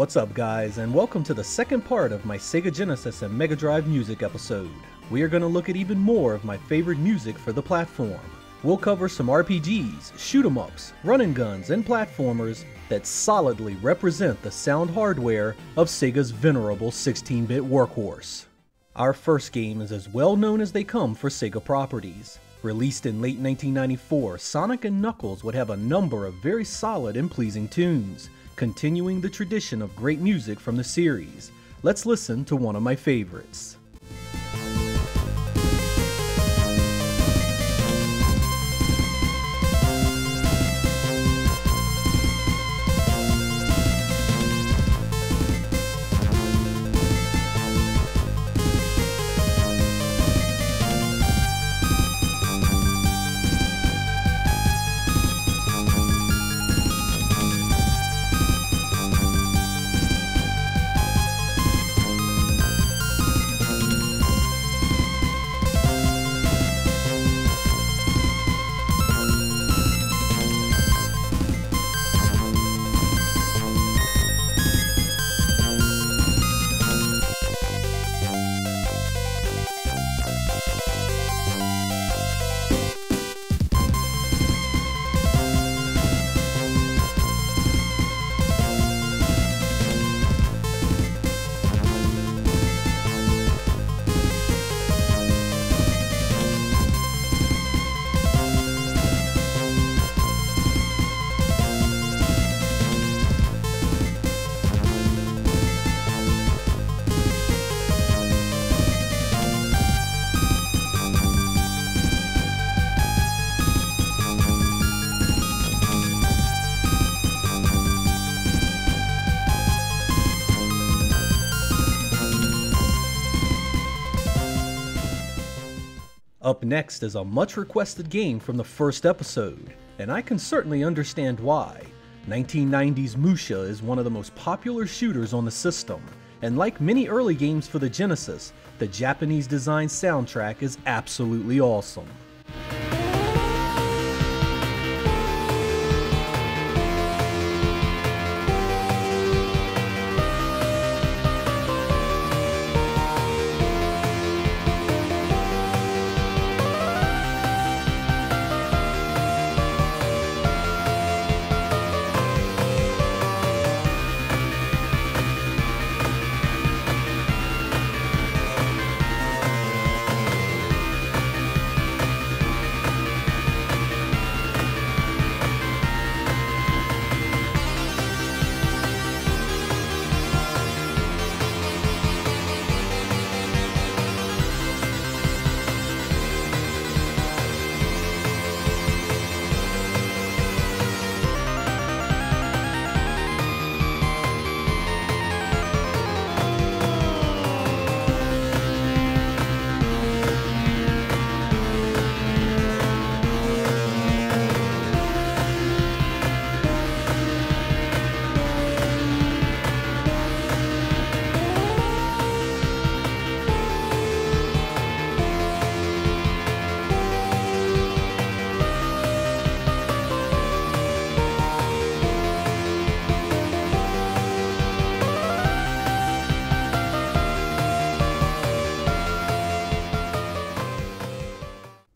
What's up guys, and welcome to the second part of my Sega Genesis and Mega Drive music episode. We are going to look at even more of my favorite music for the platform. We'll cover some RPGs, shoot-em-ups, run-and-guns, and platformers that solidly represent the sound hardware of Sega's venerable 16-bit workhorse. Our first game is as well known as they come for Sega properties. Released in late 1994, Sonic & Knuckles would have a number of very solid and pleasing tunes, continuing the tradition of great music from the series. Let's listen to one of my favorites. Up next is a much requested game from the first episode, and I can certainly understand why. 1990's Musha is one of the most popular shooters on the system, and like many early games for the Genesis, the Japanese designed soundtrack is absolutely awesome.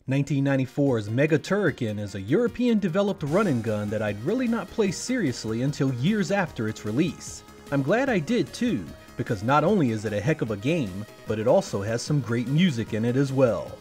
(1994's Mega Turrican is a European-developed run-and-gun that I'd really not play seriously until years after its release. I'm glad I did too, because not only is it a heck of a game, but it also has some great music in it as well.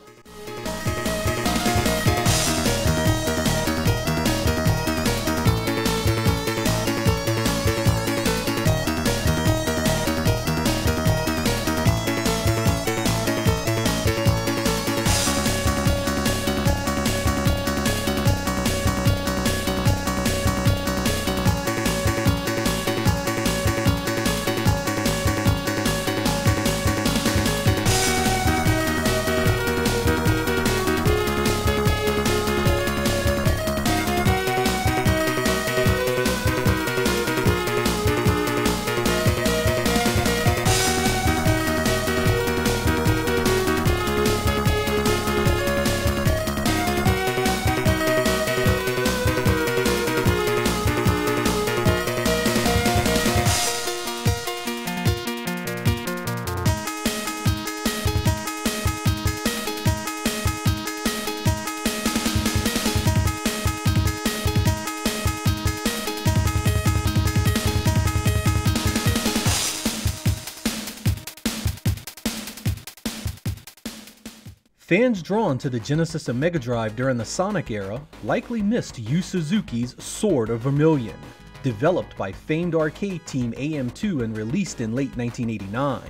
Fans drawn to the Genesis and Mega Drive during the Sonic era likely missed Yu Suzuki's Sword of Vermillion. Developed by famed arcade team AM2 and released in late 1989.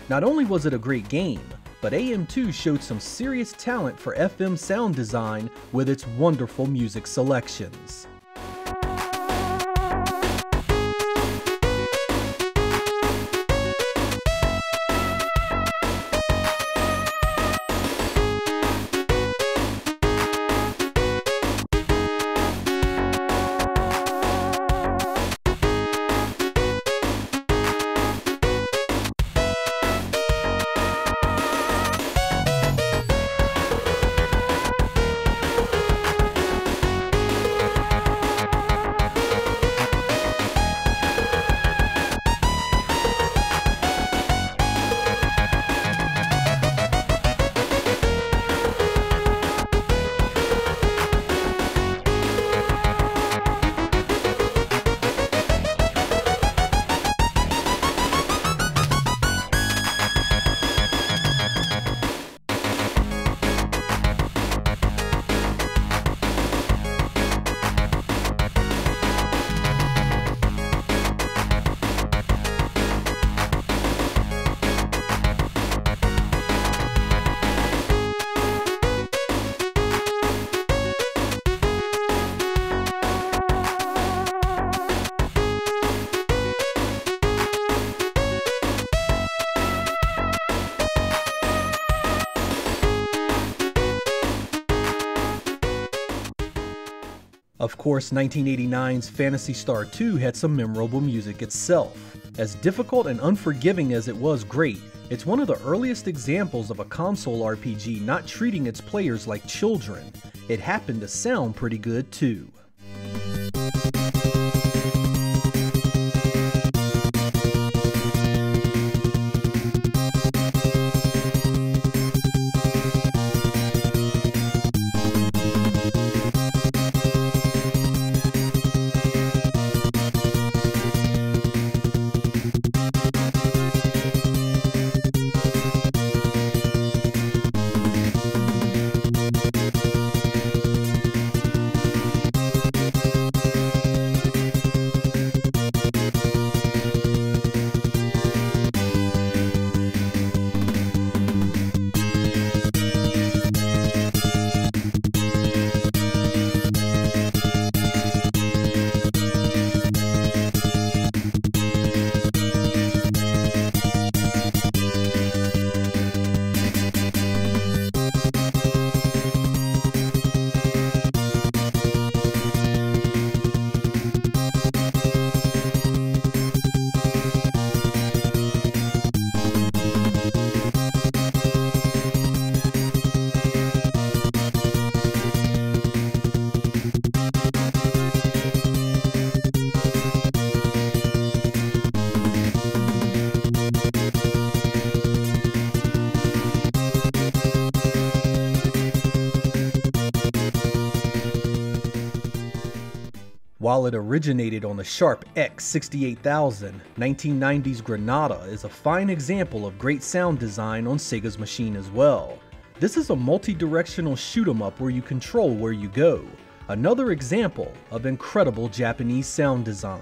Not only was it a great game, but AM2 showed some serious talent for FM sound design with its wonderful music selections. Of course, 1989's Phantasy Star 2 had some memorable music itself. As difficult and unforgiving as it was great, it's one of the earliest examples of a console RPG not treating its players like children. It happened to sound pretty good too. While it originated on the Sharp X 68000, 1990's Granada is a fine example of great sound design on Sega's machine as well. This is a multi-directional shoot-'em-up where you control where you go. Another example of incredible Japanese sound design.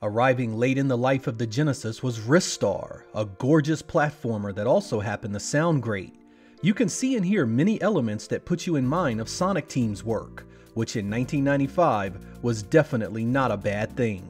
Arriving late in the life of the Genesis was Ristar, a gorgeous platformer that also happened to sound great. You can see and hear many elements that put you in mind of Sonic Team's work, which in 1995 was definitely not a bad thing.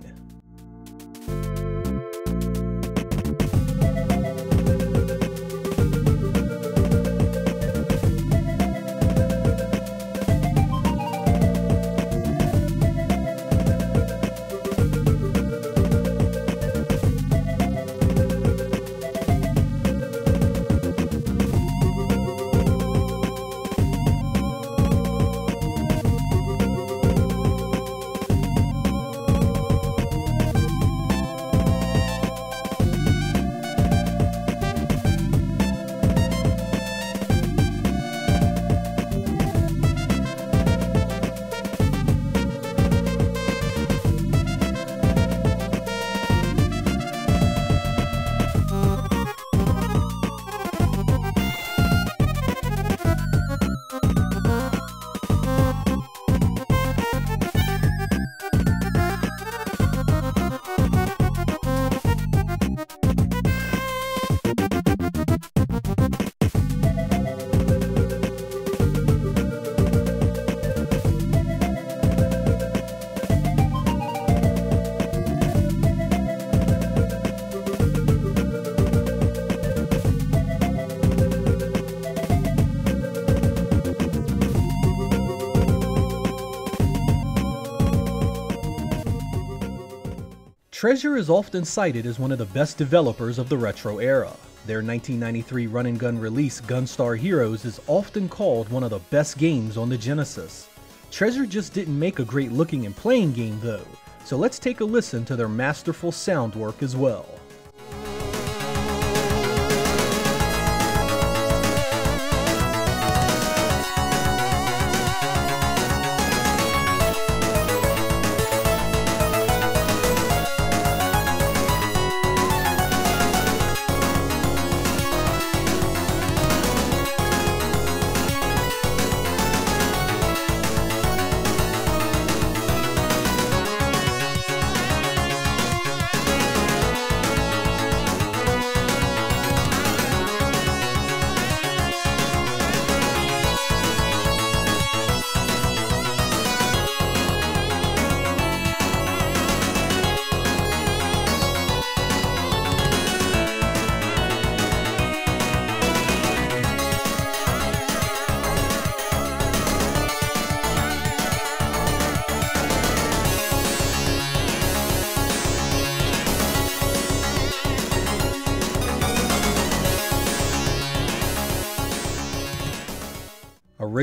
Treasure is often cited as one of the best developers of the retro era. Their 1993 run-and-gun release Gunstar Heroes is often called one of the best games on the Genesis. Treasure just didn't make a great looking and playing game though, so let's take a listen to their masterful sound work as well.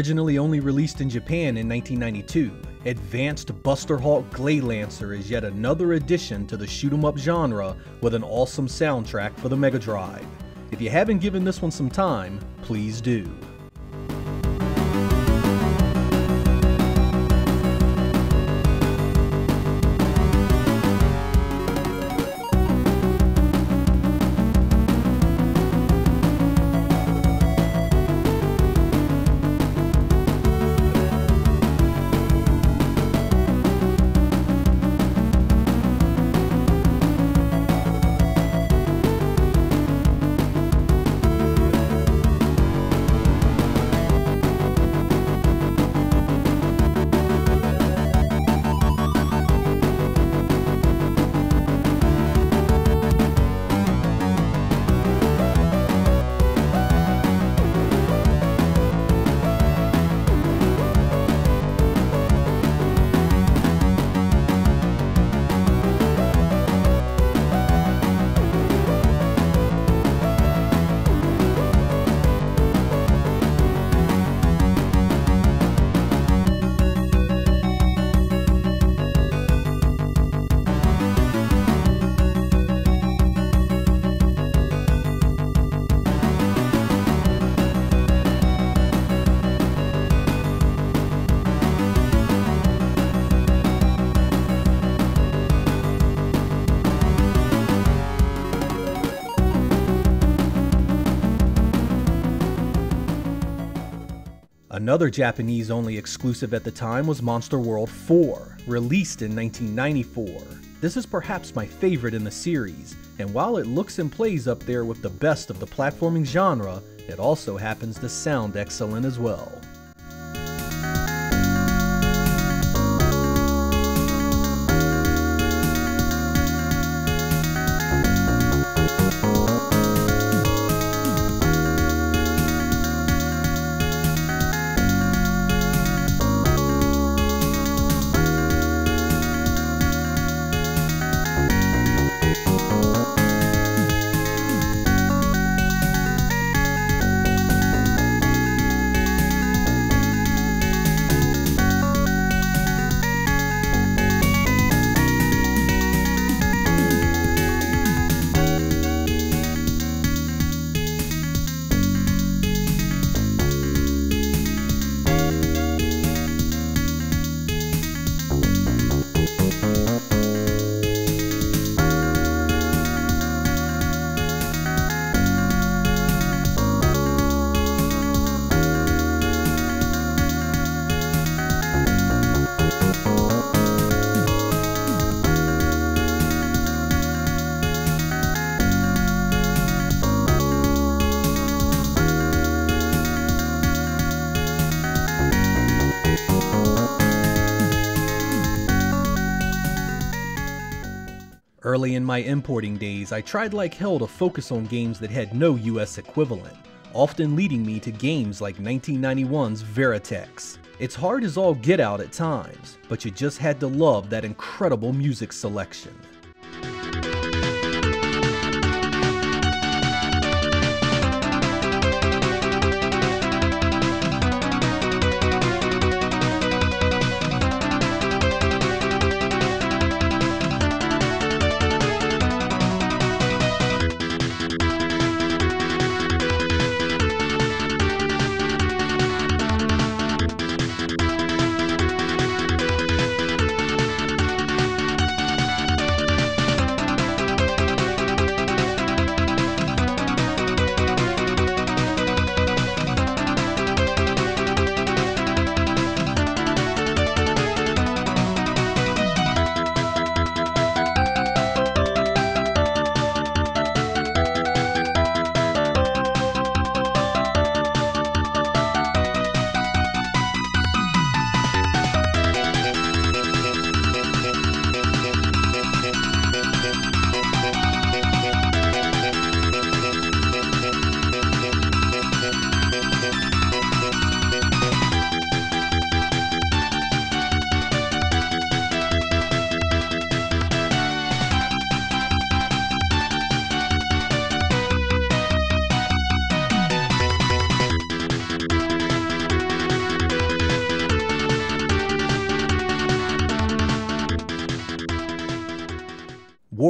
Originally only released in Japan in 1992, Advanced Buster Hawk Glade Lancer is yet another addition to the shoot-'em-up genre with an awesome soundtrack for the Mega Drive. If you haven't given this one some time, please do. Another Japanese-only exclusive at the time was Monster World 4, released in 1994. This is perhaps my favorite in the series, and while it looks and plays up there with the best of the platforming genre, it also happens to sound excellent as well. Early in my importing days, I tried like hell to focus on games that had no US equivalent, often leading me to games like 1991's Variteks. It's hard as all get out at times, but you just had to love that incredible music selection.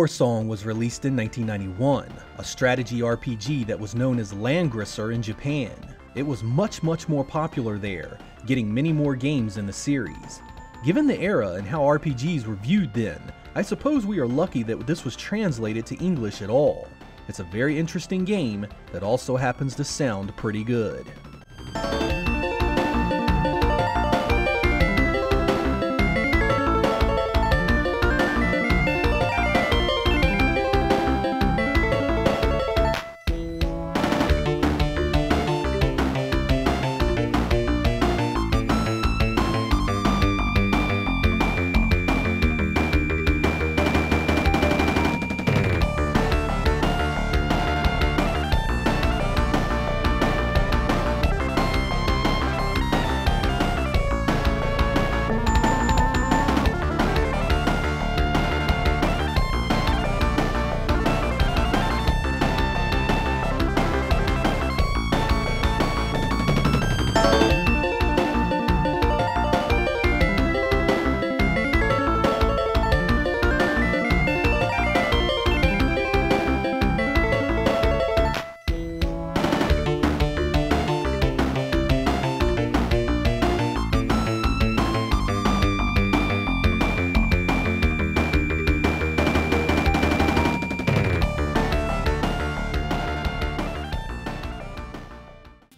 Warsong was released in 1991, a strategy RPG that was known as Landgrisser in Japan. It was much more popular there, getting many more games in the series. Given the era and how RPGs were viewed then, I suppose we are lucky that this was translated to English at all. It's a very interesting game that also happens to sound pretty good.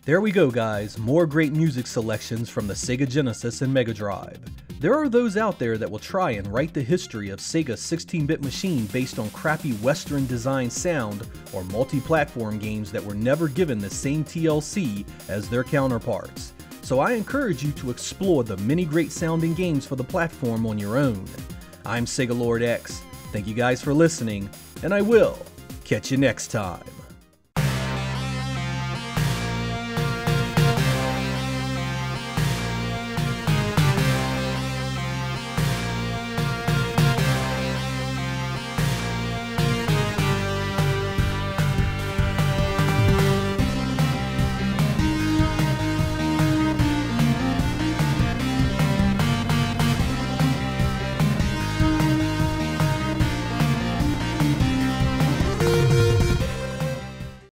There we go guys, more great music selections from the Sega Genesis and Mega Drive. There are those out there that will try and write the history of Sega's 16-bit machine based on crappy Western design sound or multi-platform games that were never given the same TLC as their counterparts. So I encourage you to explore the many great sounding games for the platform on your own. I'm Sega Lord X. Thank you guys for listening, and I will catch you next time.